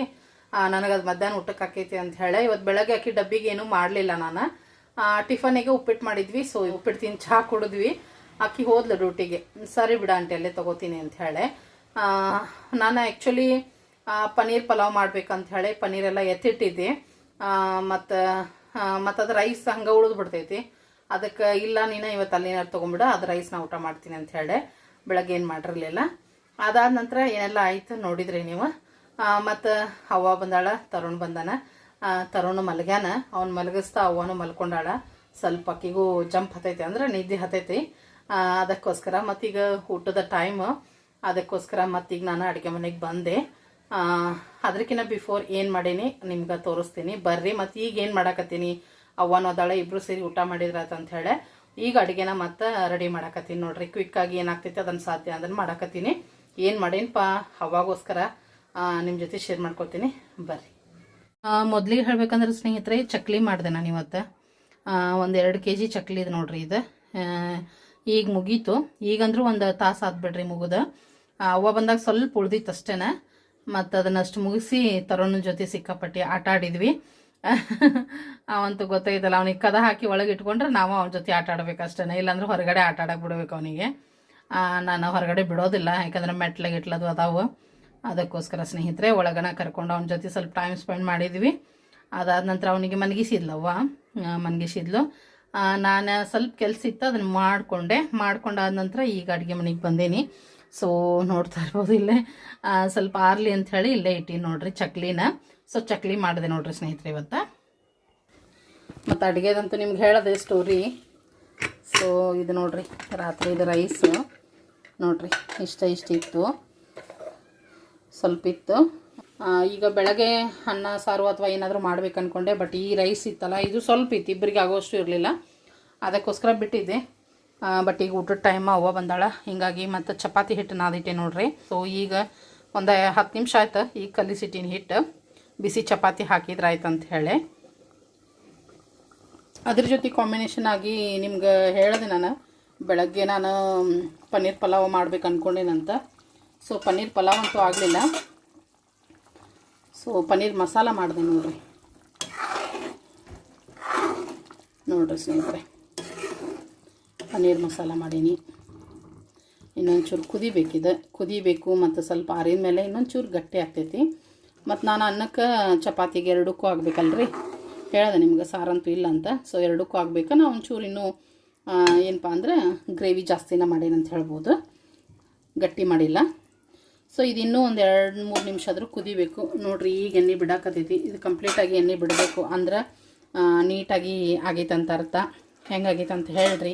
ನನಗೆ ಅದು ಮಧ್ಯಾಹ್ನ ಊಟಕ್ಕೆ ಹಾಕೈತಿ ಅಂತ ಹೇಳಿ ಇವತ್ತು ಬೆಳಗ್ಗೆ ಅಕ್ಕಿ ಡಬ್ಬಿಗೆ ಏನೂ ಮಾಡಲಿಲ್ಲ. ನಾನು ಟಿಫನಿಗೆ ಉಪ್ಪಿಟ್ಟು ಮಾಡಿದ್ವಿ. ಸೊ ಉಪ್ಪಿಟ್ಟು ತಿಂದು ಚಹಾ ಕುಡಿದ್ವಿ. ಅಕ್ಕಿ ಹೋದ್ಲು ಡ್ಯೂಟಿಗೆ. ಸರಿ ಬಿಡ ಆಂಟಿ ಅಲ್ಲೇ ತೊಗೋತೀನಿ ಅಂತ ಹೇಳಿ ನಾನು ಆ್ಯಕ್ಚುಲಿ ಪನ್ನೀರ್ ಪಲಾವ್ ಮಾಡ್ಬೇಕಂತ ಹೇಳಿ ಪನ್ನೀರೆಲ್ಲ ಎತ್ತಿಟ್ಟಿದ್ದೆ. ಮತ್ತು ಅದು ರೈಸ್ ಹಂಗೆ ಉಳಿದು ಬಿಡ್ತೈತಿ. ಅದಕ್ಕೆ ಇಲ್ಲ ನೀನು ಇವತ್ತು ಅಲ್ಲಿನಾರು ತೊಗೊಂಬಿಡು, ಅದು ರೈಸ್ ನಾ ಊಟ ಮಾಡ್ತೀನಿ ಅಂತ ಹೇಳಿ ಬೆಳಗ್ಗೆ ಏನು ಮಾಡಿರಲಿಲ್ಲ. ಅದಾದ ನಂತರ ಏನೆಲ್ಲ ಆಯ್ತು ನೋಡಿದ್ರಿ ನೀವು. ಮತ್ತು ಅವ್ವ ಬಂದಾಳ, ತರುಣ್ ಬಂದಾನ. ತರುಣ್ ಮಲಗ್ಯಾನ, ಅವ್ನು ಮಲಗಿಸ್ತಾ ಅವ್ವನು ಮಲ್ಕೊಂಡಾಳ. ಸ್ವಲ್ಪ ಅಕ್ಕಿಗೂ ಜಂಪ್ ಹತ್ತೈತಿ, ಅಂದ್ರೆ ನಿದ್ದೆ ಹತ್ತೈತಿ. ಅದಕ್ಕೋಸ್ಕರ ಮತ್ತೀಗ ಊಟದ ಟೈಮ್, ಅದಕ್ಕೋಸ್ಕರ ಮತ್ತೀಗ ನಾನು ಅಡುಗೆ ಮನೆಗೆ ಬಂದೆ. ಅದಕ್ಕಿಂತ ಬಿಫೋರ್ ಏನು ಮಾಡೀನಿ ನಿಮ್ಗೆ ತೋರಿಸ್ತೀನಿ ಬರ್ರಿ. ಮತ್ತು ಈಗ ಏನು ಮಾಡಾಕತ್ತೀನಿ, ಅವ್ವನ ಅದಾಳೆ, ಇಬ್ಬರು ಸೇರಿ ಊಟ ಮಾಡಿದ್ರಾತ ಅಂತ ಹೇಳಿ ಈಗ ಅಡುಗೆನ ಮತ್ತೆ ರೆಡಿ ಮಾಡಾಕತ್ತೀನಿ ನೋಡ್ರಿ. ಕ್ವಿಕ್ಕಾಗಿ ಏನಾಗ್ತೈತೆ ಅದನ್ನು ಸಾಧ್ಯ ಅದನ್ನು ಮಾಡಾಕತ್ತೀನಿ. ಏನು ಮಾಡೇನಪ್ಪ ಅವಾಗೋಸ್ಕರ ನಿಮ್ಮ ಜೊತೆ ಶೇರ್ ಮಾಡ್ಕೊತೀನಿ ಬರ್ರಿ. ಮೊದಲಿಗೆ ಹೇಳ್ಬೇಕಂದ್ರೆ ಸ್ನೇಹಿತರೆ, ಚಕ್ಲಿ ಮಾಡಿದೆ ನಾನು ಇವತ್ತು. ಒಂದು 2 kg ಚಕ್ಲಿ ಇದು ನೋಡ್ರಿ. ಇದು ಈಗ ಮುಗೀತು. ಈಗಂದ್ರೂ ಒಂದು ತಾಸು ಆದ್ಬಿಡ್ರಿ ಮುಗಿದ. ಅವ್ವ ಬಂದಾಗ ಸ್ವಲ್ಪ ಉಳ್ದಿತ್ತು ಅಷ್ಟೇನ. ಮತ್ತು ಅದನ್ನಷ್ಟು ಮುಗಿಸಿ ತರುಣ ಜೊತೆ ಸಿಕ್ಕಾಪಟ್ಟಿ ಆಟ ಆಡಿದ್ವಿ. ಅವಂತೂ ಗೊತ್ತೈತಲ್ಲ, ಅವನಿಗೆ ಕದ ಹಾಕಿ ಒಳಗೆ ಇಟ್ಕೊಂಡ್ರೆ ನಾವು ಅವನ ಜೊತೆ ಆಟ ಆಡ್ಬೇಕು ಅಷ್ಟೇ. ಇಲ್ಲಾಂದ್ರೆ ಹೊರಗಡೆ ಆಟ ಆಡಕ್ಕೆ ಬಿಡ್ಬೇಕು ಅವನಿಗೆ. ನಾನು ಹೊರಗಡೆ ಬಿಡೋದಿಲ್ಲ, ಯಾಕಂದ್ರೆ ಮೆಟ್ಲಾಗಿಟ್ಲದು ಅದಾವು. ಅದಕ್ಕೋಸ್ಕರ ಸ್ನೇಹಿತರೆ ಒಳಗನ ಕರ್ಕೊಂಡು ಅವನ ಜೊತೆ ಸ್ವಲ್ಪ ಟೈಮ್ ಸ್ಪೆಂಡ್ ಮಾಡಿದ್ವಿ. ಅದಾದ ನಂತರ ಅವನಿಗೆ ಮನಗಿಸಿದ್ಲವ್ವ, ಮನಗಿಸಿದ್ಲು. ನಾನು ಸ್ವಲ್ಪ ಕೆಲಸ ಇತ್ತು, ಅದನ್ನು ಮಾಡ್ಕೊಂಡಾದ ನಂತರ ಈಗ ಅಡುಗೆ ಮನೆಗೆ ಬಂದೀನಿ. ಸೊ ನೋಡ್ತಾ ಇರ್ಬೋದು, ಇಲ್ಲೇ ಸ್ವಲ್ಪ ಆರ್ಲಿ ಅಂತ ಹೇಳಿ ಇಲ್ಲೇ ಇಟ್ಟೀನಿ ನೋಡ್ರಿ ಚಕ್ಲಿನ. ಸೊ ಚಕ್ಲಿ ಮಾಡಿದೆ ನೋಡ್ರಿ ಸ್ನೇಹಿತರೆ ಇವತ್ತು. ಮತ್ತು ಅಡುಗೆದಂತೂ ನಿಮ್ಗೆ ಹೇಳೋದೆ ಸ್ಟೋರಿ. ಸೊ ಇದು ನೋಡ್ರಿ ರಾತ್ರಿ ಇದು ರೈಸು ನೋಡ್ರಿ, ಇಷ್ಟಿತ್ತು, ಸ್ವಲ್ಪ ಇತ್ತು. ಈಗ ಬೆಳಗ್ಗೆ ಅನ್ನ ಸಾರು ಅಥವಾ ಏನಾದರೂ ಮಾಡ್ಬೇಕು ಅಂದ್ಕೊಂಡೆ. ಬಟ್ ಈ ರೈಸ್ ಇತ್ತಲ್ಲ, ಇದು ಸ್ವಲ್ಪ ಇತ್ತು, ಇಬ್ಬರಿಗೆ ಆಗೋಷ್ಟು ಇರಲಿಲ್ಲ. ಅದಕ್ಕೋಸ್ಕರ ಬಿಟ್ಟಿದ್ದೆ. ಬಟ್ ಈಗ ಊಟದ ಟೈಮ್, ಅವ್ವ ಬಂದಾಳ, ಹಿಂಗಾಗಿ ಮತ್ತು ಚಪಾತಿ ಹಿಟ್ಟು ನಾದಿಟ್ಟೆ ನೋಡ್ರಿ. ಸೊ ಈಗ ಒಂದು 10 ನಿಮಿಷ ಆಯ್ತು, ಈಗ ಕಲಿಸಿಟ್ಟಿನಿ ಹಿಟ್ಟು. ಬಿಸಿ ಚಪಾತಿ ಹಾಕಿದ್ರೆ ಆಯ್ತು ಅಂತ ಹೇಳಿ. ಅದ್ರ ಜೊತೆ ಕಾಂಬಿನೇಷನ್ ಆಗಿ ನಿಮ್ಗೆ ಹೇಳಿದೆ ನಾನು, ಬೆಳಗ್ಗೆ ನಾನು ಪನ್ನೀರ್ ಪಲಾವ್ ಮಾಡ್ಬೇಕು ಅಂದ್ಕೊಂಡೇನಂತ. ಸೊ ಪನ್ನೀರ್ ಪಲಾವ್ ಅಂತೂ ಆಗಲಿಲ್ಲ. ಸೊ ಪನ್ನೀರ್ ಮಸಾಲ ಮಾಡಿದೆ ನೋಡ್ರಿ ಸ್ನೇಹಿತರೆ, ಪನ್ನೀರ್ ಮಸಾಲ ಮಾಡೀನಿ. ಇನ್ನೊಂಚೂರು ಕುದಿಬೇಕು ಮತ್ತು ಸ್ವಲ್ಪ ಆರಿದ ಮೇಲೆ ಇನ್ನೊಂಚೂರು ಗಟ್ಟಿ ಆಗ್ತೈತಿ. ಮತ್ತು ನಾನು ಅನ್ನಕ್ಕೆ ಚಪಾತಿಗೆ ಎರಡಕ್ಕೂ ಆಗಬೇಕಲ್ರಿ, ಹೇಳಿದೆ ನಿಮ್ಗೆ, ಸಾರಂತೂ ಇಲ್ಲ ಅಂತ. ಸೊ ಎರಡಕ್ಕೂ ಆಗಬೇಕು. ನಾವು ಒಂಚೂರು ಇನ್ನೂ ಏನಪ್ಪ ಅಂದ್ರೆ ಗ್ರೇವಿ ಜಾಸ್ತಿನ ಮಾಡೇನಂತ ಹೇಳ್ಬೋದು, ಗಟ್ಟಿ ಮಾಡಿಲ್ಲ. ಸೊ ಇದು ಇನ್ನೂ ಒಂದು 2-3 ನಿಮಿಷ ಆದರೂ ಕುದಿಬೇಕು ನೋಡ್ರಿ. ಈಗ ಎಣ್ಣೆ ಬಿಡಾಕತ್ತೈತಿ, ಇದು ಕಂಪ್ಲೀಟಾಗಿ ಎಣ್ಣೆ ಬಿಡಬೇಕು ಅಂದ್ರೆ ನೀಟಾಗಿ ಆಗೈತೆ ಅಂತ ಅರ್ಥ. ಹೆಂಗಾಗೈತೆ ಅಂತ ಹೇಳ್ರಿ.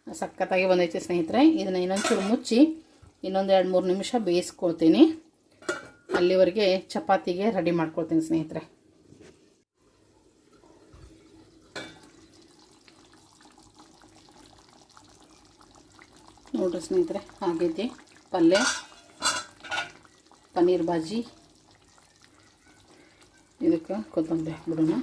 ಸಖತ್ತಾಗಿ ಬಂದೈತಿ ಸ್ನೇಹಿತರೆ. ಇದನ್ನು ಇನ್ನೊಂಚೂರು ಮುಚ್ಚಿ ಇನ್ನೊಂದು 2-3 ನಿಮಿಷ ಬೇಯಿಸ್ಕೊಳ್ತೀನಿ. ಅಲ್ಲಿವರೆಗೆ ಚಪಾತಿಗೆ ರೆಡಿ ಮಾಡ್ಕೊಳ್ತೀನಿ ಸ್ನೇಹಿತರೆ. ನೋಡ್ರಿ ಸ್ನೇಹಿತರೆ, ಆಗೈತಿ ಪಲ್ಯ, ಪನ್ನೀರ್ ಬಾಜಿ. ಇದಕ್ಕೆ ಕೊತ್ತಂಬರಿ ಹಾಕ್ಬಿಡೋಣ.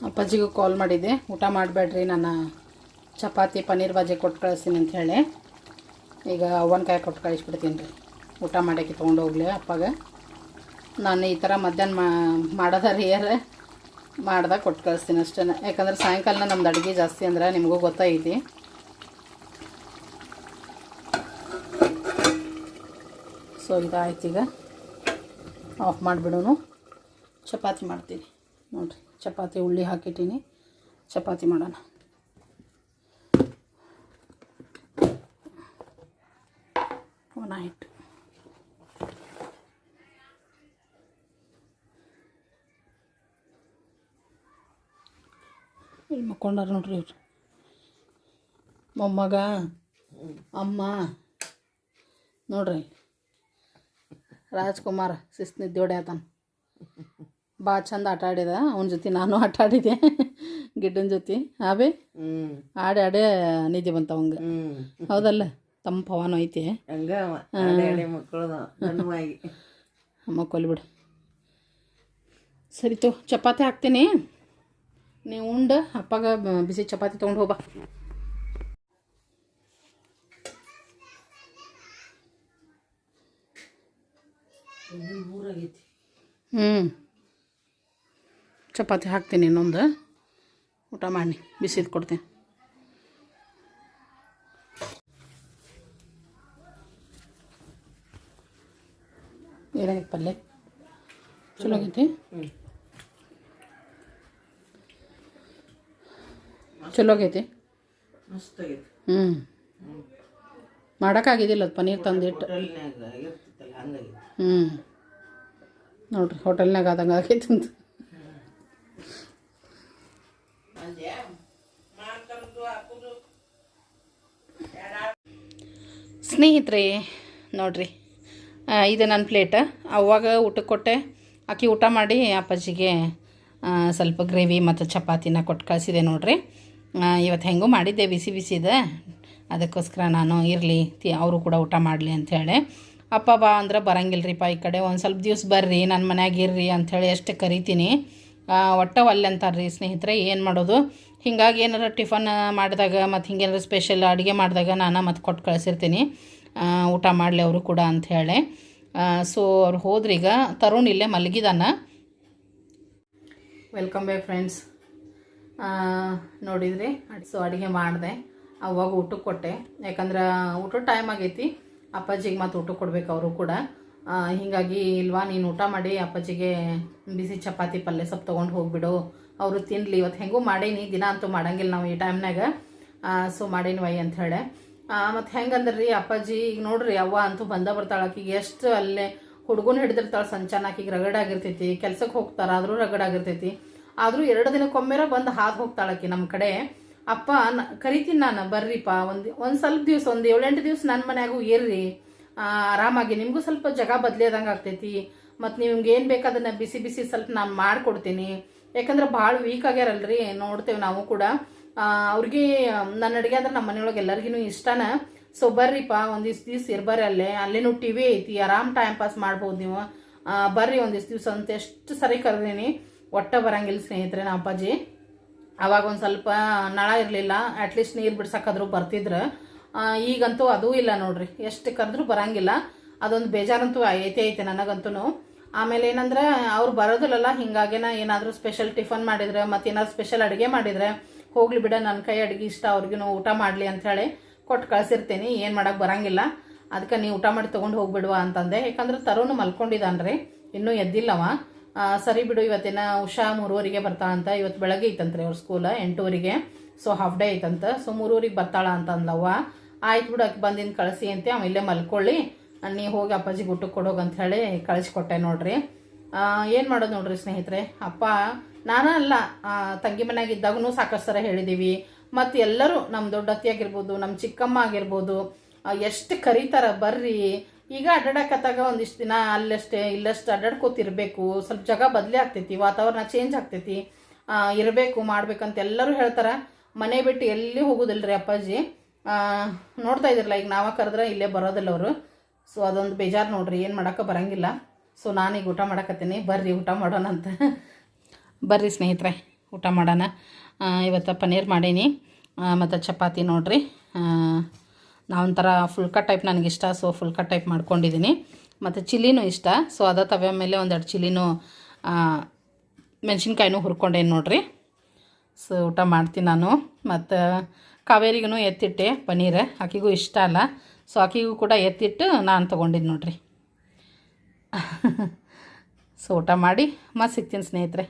ಅಪ್ಪಾಜಿಗೂ ಕಾಲ್ ಮಾಡಿದ್ದೆ, ಊಟ ಮಾಡಬೇಡ್ರಿ, ನಾನು ಚಪಾತಿ ಪನ್ನೀರ್ ಬಾಜಿ ಕೊಟ್ಟು ಕಳಿಸ್ತೀನಿ ಅಂತ ಹೇಳಿ. ಈಗ ಅವ್ವನ ಕಾಯಿ ಕೊಟ್ಟು ಕಳಿಸ್ಬಿಡ್ತೀನಿ ರೀ, ಊಟ ಮಾಡೋಕ್ಕೆ ತೊಗೊಂಡು ಹೋಗ್ಲಿ ಅಪ್ಪಾಗ. ನಾನು ಈ ಥರ ಮಧ್ಯಾಹ್ನ ಮಾಡೋದ ರೇರ್, ಮಾಡ್ದಾಗ ಕೊಟ್ಟು ಕಳಿಸ್ತೀನಿ ಅಷ್ಟೇ. ಯಾಕಂದ್ರೆ ಸಾಯಂಕಾಲ ನಮ್ದು ಅಡುಗೆ ಜಾಸ್ತಿ ಅಂದ್ರೆ ನಿಮಗೂ ಗೊತ್ತೈತಿ. ಸೊ ಇದಾಯ್ತು, ಈಗ ಆಫ್ ಮಾಡಿಬಿಡೋನು. ಚಪಾತಿ ಮಾಡ್ತೀನಿ ನೋಡಿರಿ. ಚಪಾತಿ ಉಳ್ಳಿ ಹಾಕಿಟ್ಟೀನಿ, ಚಪಾತಿ ಮಾಡೋಣ. ಹಿಟ್ಟು ಇಲ್ಲಿ ಮಕ್ಕೊಂಡಾರ ನೋಡ್ರಿ ಇವ್ರು, ಮೊಮ್ಮಗ ಅಮ್ಮ ನೋಡ್ರಿ. ರಾಜ್ಕುಮಾರ್ ಶಿಸ್ತು ನಿದ್ದೆ ಹೊಡ್ಯಾತಾನ, ಭಾಳ ಚಂದ ಆಟ ಆಡಿದ. ಅವನ ಜೊತೆ ನಾನು ಆಟ ಆಡಿದೆ, ಗಿಡ್ಡನ ಜೊತೆ. ಆಬೇ ಆಡೇ ನಿದ್ದೆ ಬಂತ ಅವಂಗೆ, ಹೌದಲ್ಲ? ತಂಪು ಹವಾನು ಐತಿ, ಮಕ್ಕೊಲ್ಲಿ ಬಿಡು. ಸರಿತು, ಚಪಾತಿ ಹಾಕ್ತೀನಿ, ನೀವು ಉಂಡು ಅಪ್ಪಾಗ ಬಿಸಿ ಚಪಾತಿ ತೊಗೊಂಡು ಹೋಗ್ಬಾ. ಚಪಾತಿ ಹಾಕ್ತೀನಿ ಇನ್ನೊಂದು. ಊಟ ಮಾಡಿ ಬಿಸಿದು ಕೊಡ್ತೀನಿ. ಏನಾಗೈತೆ ಪಲ್ಯ ಚಲೋ ಆಗೈತಿ. ಚಲೋ ಆಗೈತಿ. ಮಸ್ತ್ ಆಗೈತಿ. ಮಾಡೋಕ್ಕಾಗಿದ್ದಿಲ್ಲ ಅದು ಪನ್ನೀರ್ ತಂದಿಟ್ಟು. ನೋಡ್ರಿ ಹೋಟೆಲ್ನಾಗ ಆದಂಗೆ ಆಗೈತೆ ಅಂತ. ಸ್ನೇಹಿತರೆ ನೋಡ್ರಿ, ಇದು ನನ್ನ ಪ್ಲೇಟ್. ಅವಾಗ ಊಟಕ್ಕೆ ಕೊಟ್ಟೆ. ಆಕಿ ಊಟ ಮಾಡಿ ಅಪ್ಪಾಜಿಗೆ ಸ್ವಲ್ಪ ಗ್ರೇವಿ ಮತ್ತು ಚಪಾತಿನ ಕೊಟ್ಟು ಕಳಿಸಿದೆ ನೋಡ್ರಿ. ಇವತ್ತು ಹೆಂಗೂ ಮಾಡಿದ್ದೆ ಬಿಸಿ ಬಿಸಿದ, ಅದಕ್ಕೋಸ್ಕರ ನಾನು ಇರಲಿ ಅವರು ಕೂಡ ಊಟ ಮಾಡಲಿ ಅಂಥೇಳಿ. ಅಪ್ಪ ಬಾ ಅಂದ್ರೆ ಬರಂಗಿಲ್ಲರಿಪ್ಪ ಈ ಕಡೆ, ಒಂದು ಸ್ವಲ್ಪ ದಿವ್ಸ ಬರ್ರಿ ನನ್ನ ಮನ್ಯಾಗ ಇರ್ರಿ ಅಂಥೇಳಿ ಎಷ್ಟು ಕರಿತೀನಿ, ಒಟ್ಟು ಒಲ್ಲೆ ಅಂತಾರ್ರಿ ಸ್ನೇಹಿತರೆ. ಏನು ಮಾಡೋದು, ಹೀಗಾಗಿ ಏನಾರು ಟಿಫನ್ ಮಾಡಿದಾಗ ಮತ್ತು ಹಿಂಗೇನಾರು ಸ್ಪೆಷಲ್ ಅಡುಗೆ ಮಾಡಿದಾಗ ನಾನು ಮತ್ತು ಕೊಟ್ಟು ಕಳಿಸಿರ್ತೀನಿ, ಊಟ ಮಾಡಲಿ ಅವರು ಕೂಡ ಅಂಥೇಳಿ. ಸೊ ಅವ್ರು ಹೋದ್ರೀಗ. ತರುಣ್ ಇಲ್ಲೇ ಮಲಗಿದಾನ. Welcome back friends. ನೋಡಿದ್ರಿ, ಸೊ ಅಡುಗೆ ಮಾಡಿದೆ, ಅವಾಗ ಊಟಕ್ಕೆ ಕೊಟ್ಟೆ. ಯಾಕಂದ್ರೆ ಊಟದ ಟೈಮ್ ಆಗೈತಿ, ಅಪ್ಪಾಜಿಗೆ ಮತ್ತು ಊಟ ಕೊಡ್ಬೇಕು ಅವರು ಕೂಡ. ಹೀಗಾಗಿ ಇಲ್ವಾ ನೀನು ಊಟ ಮಾಡಿ ಅಪ್ಪಾಜಿಗೆ ಬಿಸಿ ಚಪಾತಿ ಪಲ್ಯ ಸ್ವಲ್ಪ ತೊಗೊಂಡು ಹೋಗಿಬಿಡು, ಅವರು ತಿನ್ನಲಿ. ಇವತ್ತು ಹೆಂಗೂ ಮಾಡೀನಿ, ದಿನ ಅಂತೂ ಮಾಡೋಂಗಿಲ್ಲ ನಾವು ಈ ಟೈಮ್ನಾಗ. ಸೊ ಮಾಡೀನಿ ವೈ ಅಂಥೇಳಿ. ಮತ್ತು ಹೆಂಗಂದ್ರೆ ರೀ ಅಪ್ಪಾಜಿ ಈಗ ನೋಡ್ರಿ, ಅವ್ವ ಅಂತೂ ಬರ್ತಾಳೆ. ಆಕಿಗೆ ಎಷ್ಟು ಅಲ್ಲೇ ಹುಡುಗನ ಹಿಡಿದಿರ್ತಾಳೆ ಸಂಚಾನ. ಆಕಿಗೆ ರಗಡಾಗಿರ್ತೈತಿ, ಕೆಲ್ಸಕ್ಕೆ ಹೋಗ್ತಾರೆ ಆದರೂ ರಗಡಾಗಿರ್ತೈತಿ. ಆದರೂ 2 ದಿನಕ್ಕೊಮ್ಮೆರ ಬಂದು ಹಾದು ಹೋಗ್ತಾಳೆ ಆಕಿ ನಮ್ಮ ಕಡೆ. ಅಪ್ಪ ಕರಿತೀನಿ ನಾನು, ಬರ್ರಿಪ್ಪ ಒಂದು ಸ್ವಲ್ಪ ದಿವ್ಸ, ಒಂದು 7-8 ದಿವ್ಸ ನನ್ನ ಮನ್ಯಾಗೂ ಇರ್ರಿ, ಆರಾಮಾಗಿ ನಿಮಗೂ ಸ್ವಲ್ಪ ಜಾಗ ಬದಲೇದಂಗೆ ಆಗ್ತೈತಿ. ಮತ್ತು ನಿಮ್ಗೆ ಏನು ಬೇಕು ಅದನ್ನು ಬಿಸಿ ಬಿಸಿ ಸ್ವಲ್ಪ ನಾನು ಮಾಡಿಕೊಡ್ತೀನಿ. ಯಾಕಂದ್ರೆ ಭಾಳ ವೀಕ್ ಆಗ್ಯಾರಲ್ರಿ, ನೋಡ್ತೇವೆ ನಾವು ಕೂಡ. ಅವ್ರಿಗೆ ನನ್ನ ಅಡುಗೆ ಅಂದ್ರೆ ನಮ್ಮ ಮನೆಯೊಳಗೆ ಎಲ್ಲರಿಗೂ ಇಷ್ಟನ. ಸೊ ಬರ್ರಿಪ್ಪ ಒಂದಿಷ್ಟು ದಿವ್ಸ ಇರ್ಬರ್ರಿ, ಅಲ್ಲೇನೂ ಟಿ ವಿ ಐತಿ, ಆರಾಮ್ ಟೈಮ್ ಪಾಸ್ ಮಾಡ್ಬೋದು ನೀವು, ಬರ್ರಿ ಒಂದಿಷ್ಟು ದಿವ್ಸ ಅಂತ ಎಷ್ಟು ಸರಿ ಕರೆದೀನಿ. ಒಟ್ಟ ಬರಂಗಿಲ್ಲ ಸ್ನೇಹಿತರೆ ನಮ್ಮ ಅಪ್ಪಾಜಿ. ಅವಾಗ ಒಂದು ಸ್ವಲ್ಪ ನಳ ಇರಲಿಲ್ಲ, ಅಟ್ಲೀಸ್ಟ್ ನೀರು ಬಿಡ್ಸಕ್ಕಾದ್ರೂ ಬರ್ತಿದ್ರು. ಈಗಂತೂ ಅದೂ ಇಲ್ಲ ನೋಡ್ರಿ, ಎಷ್ಟು ಕರೆದ್ರೂ ಬರಂಗಿಲ್ಲ. ಅದೊಂದು ಬೇಜಾರಂತೂ ಐತೆ ನನಗಂತೂ. ಆಮೇಲೆ ಏನಂದ್ರೆ ಅವ್ರು ಬರೋದಿಲ್ಲಲ್ಲ, ಹಿಂಗಾಗೇನ ಏನಾದರೂ ಸ್ಪೆಷಲ್ ಟಿಫನ್ ಮಾಡಿದ್ರೆ ಮತ್ತು ಏನಾದ್ರು ಸ್ಪೆಷಲ್ ಅಡುಗೆ ಮಾಡಿದ್ರೆ ಹೋಗ್ಲಿ ಬಿಡ, ನನ್ನ ಕೈ ಅಡುಗೆ ಇಷ್ಟ, ಅವ್ರಿಗೂ ಊಟ ಮಾಡಲಿ ಅಂಥೇಳಿ ಕೊಟ್ಟು ಕಳಿಸಿರ್ತೀನಿ. ಏನು ಮಾಡೋಕ್ಕೆ ಬರಂಗಿಲ್ಲ, ಅದಕ್ಕೆ ನೀವು ಊಟ ಮಾಡಿ ತೊಗೊಂಡು ಹೋಗ್ಬಿಡುವ ಅಂತಂದೆ. ಯಾಕಂದ್ರೆ ತರುಣ್ ಮಲ್ಕೊಂಡಿದ್ದಾನ್ರಿ, ಇನ್ನೂ ಎದ್ದಿಲ್ಲವ. ಸರಿ ಬಿಡು, ಇವತ್ತೇನ ಉಷಾ 3:15 ಬರ್ತಾಳಂತ. ಇವತ್ತು ಬೆಳಗ್ಗೆ ಐತಂತ್ರಿ ಅವ್ರ ಸ್ಕೂಲ್ 8:00ಗೆ. ಸೊ ಹಾಫ್ ಡೇ ಐತಂತ. ಸೊ 3:15 ಬರ್ತಾಳ ಅಂತ ಅಂದ್ಲವ್ವ. ಆಯ್ತು ಬಿಡು, ಆಕೆ ಬಂದಿನ ಕಳಿಸಿ ಅಂತೆ, ಅವ ಇಲ್ಲೇ ಮಲ್ಕೊಳ್ಳಿ, ನೀ ಹೋಗಿ ಅಪ್ಪಾಜಿಗೆ ಊಟಕ್ಕೆ ಕೊಡೋಗಂತ ಅಂತ ಹೇಳಿ ಕಳಿಸ್ಕೊಟ್ಟೆ ನೋಡ್ರಿ. ಏನು ಮಾಡೋದು ನೋಡ್ರಿ ಸ್ನೇಹಿತರೆ. ಅಪ್ಪ ನಾನು ಅಲ್ಲ, ತಂಗಿ ಮನ್ಯಾಗ ಇದ್ದಾಗೂ ಸಾಕಷ್ಟು ಸರ ಹೇಳಿದ್ದೀವಿ. ಮತ್ತು ಎಲ್ಲರೂ ನಮ್ಮ ದೊಡ್ಡತ್ತಿ ಆಗಿರ್ಬೋದು, ನಮ್ಮ ಚಿಕ್ಕಮ್ಮ ಆಗಿರ್ಬೋದು, ಎಷ್ಟು ಕರೀತಾರ ಬರ್ರಿ. ಈಗ ಅಡ್ಡಾಡಕತ್ತಾಗ ಒಂದಿಷ್ಟು ದಿನ ಅಲ್ಲಷ್ಟೇ ಇಲ್ಲಷ್ಟು ಅಡ್ಡಾಡ್ಕೋತಿರ್ಬೇಕು, ಸ್ವಲ್ಪ ಜಾಗ ಬದಲೇ ಆಗ್ತೈತಿ, ವಾತಾವರಣ ಚೇಂಜ್ ಆಗ್ತೈತಿ, ಇರಬೇಕು ಮಾಡ್ಬೇಕಂತ ಎಲ್ಲರೂ ಹೇಳ್ತಾರೆ. ಮನೆ ಬಿಟ್ಟು ಎಲ್ಲಿ ಹೋಗೋದಿಲ್ಲ ರೀ ಅಪ್ಪಾಜಿ. ನೋಡ್ತಾ ಇದ್ರಲ್ಲ, ಈಗ ನಾವ ಕರೆದ್ರೆ ಇಲ್ಲೇ ಬರೋದಿಲ್ಲ ಅವರು. ಸೊ ಅದೊಂದು ಬೇಜಾರು ನೋಡ್ರಿ, ಏನು ಮಾಡೋಕ್ಕೆ ಬರೋಂಗಿಲ್ಲ. ಸೊ ನಾನೀಗ ಊಟ ಮಾಡಕತ್ತೀನಿ, ಬರ್ರಿ ಊಟ ಮಾಡೋಣ ಅಂತ. ಬರ್ರಿ ಸ್ನೇಹಿತರೆ ಊಟ ಮಾಡೋಣ. ಇವತ್ತು ಪನ್ನೀರ್ ಮಾಡೀನಿ ಮತ್ತು ಚಪಾತಿ ನೋಡ್ರಿ. ನಾವೊಂಥರ ಫುಲ್ ಕಟ್ ಟೈಪ್ ನನಗಿಷ್ಟ, ಸೊ ಫುಲ್ ಕಟ್ ಟೈಪ್ ಮಾಡ್ಕೊಂಡಿದ್ದೀನಿ. ಮತ್ತು ಚಿಲ್ಲಿನೂ ಇಷ್ಟ, ಸೊ ಅದ ತವೆ ಮೇಲೆ 1-2 ಚಿಲ್ಲಿನೂ ಮೆಣಸಿನ್ಕಾಯಿನೂ ಹುರ್ಕೊಂಡೇನು ನೋಡ್ರಿ. ಸೊ ಊಟ ಮಾಡ್ತೀನಿ ನಾನು. ಮತ್ತು ಕಾವೇರಿಗೂ ಎತ್ತಿಟ್ಟೆ ಪನ್ನೀರ್, ಆಕಿಗೂ ಇಷ್ಟ ಅಲ್ಲ, ಸೊ ಆಕಿಗೂ ಕೂಡ ಎತ್ತಿಟ್ಟು ನಾನು ತೊಗೊಂಡಿದ್ದು ನೋಡ್ರಿ. ಸೊ ಊಟ ಮಾಡಿ ಮತ್ತೆ ಸಿಗ್ತೀನಿ ಸ್ನೇಹಿತರೆ.